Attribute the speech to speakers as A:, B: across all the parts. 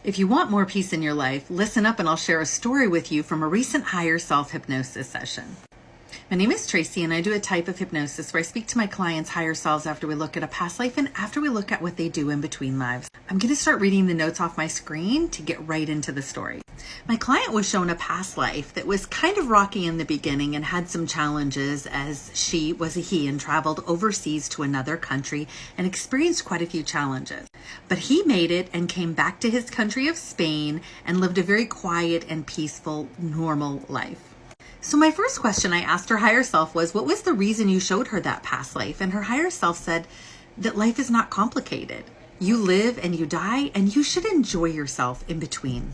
A: If you want more peace in your life, listen up and I'll share a story with you from a recent higher self hypnosis session. My name is Tracy and I do a type of hypnosis where I speak to my clients' higher selves after we look at a past life and after we look at what they do in between lives. I'm going to start reading the notes off my screen to get right into the story. My client was shown a past life that was kind of rocky in the beginning and had some challenges as she was a he and traveled overseas to another country and experienced quite a few challenges. But he made it and came back to his country of Spain and lived a very quiet and peaceful, normal life. So my first question I asked her higher self was, what was the reason you showed her that past life? And her higher self said that life is not complicated. You live and you die and you should enjoy yourself in between.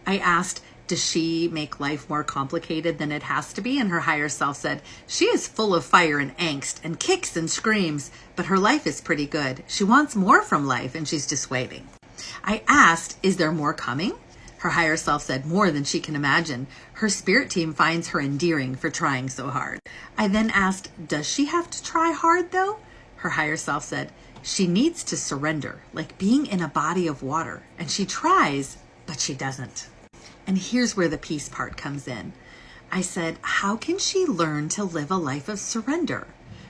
A: I asked, does she make life more complicated than it has to be? And her higher self said, she is full of fire and angst and kicks and screams, but her life is pretty good. She wants more from life and she's just waiting. I asked, is there more coming? Her higher self said, more than she can imagine. Her spirit team finds her endearing for trying so hard. I then asked, does she have to try hard though? Her higher self said, she needs to surrender, like being in a body of water. And she tries, but she doesn't. And here's where the peace part comes in. I said, how can she learn to live a life of surrender?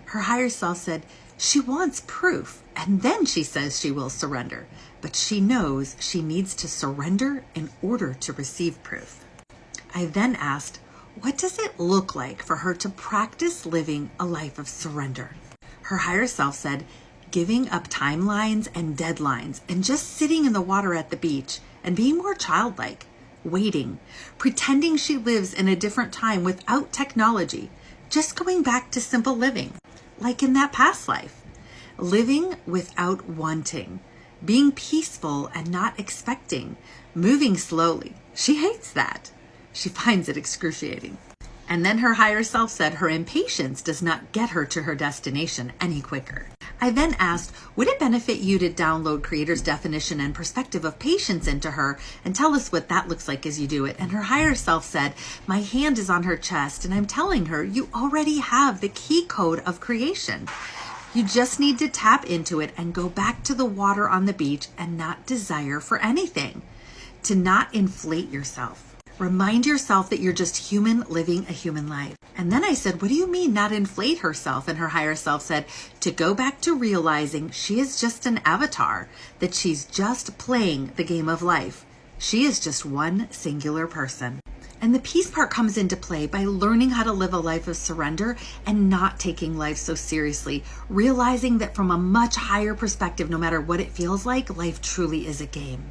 A: Her higher self said, she wants proof, and then she says she will surrender. But she knows she needs to surrender in order to receive proof. I then asked, what does it look like for her to practice living a life of surrender? Her higher self said, giving up timelines and deadlines and just sitting in the water at the beach and being more childlike, waiting, pretending she lives in a different time without technology, just going back to simple living, like in that past life, living without wanting, being peaceful and not expecting, moving slowly. She hates that. She finds it excruciating. And then her higher self said her impatience does not get her to her destination any quicker. I then asked, would it benefit you to download Creator's definition and perspective of patience into her and tell us what that looks like as you do it? And her higher self said, my hand is on her chest and I'm telling her, you already have the key code of creation. You just need to tap into it and go back to the water on the beach and not desire for anything. To not inflate yourself. Remind yourself that you're just human living a human life. And then I said, what do you mean not inflate herself? And her higher self said, to go back to realizing she is just an avatar, that she's just playing the game of life. She is just one singular person. And the peace part comes into play by learning how to live a life of surrender and not taking life so seriously, realizing that from a much higher perspective, no matter what it feels like, life truly is a game.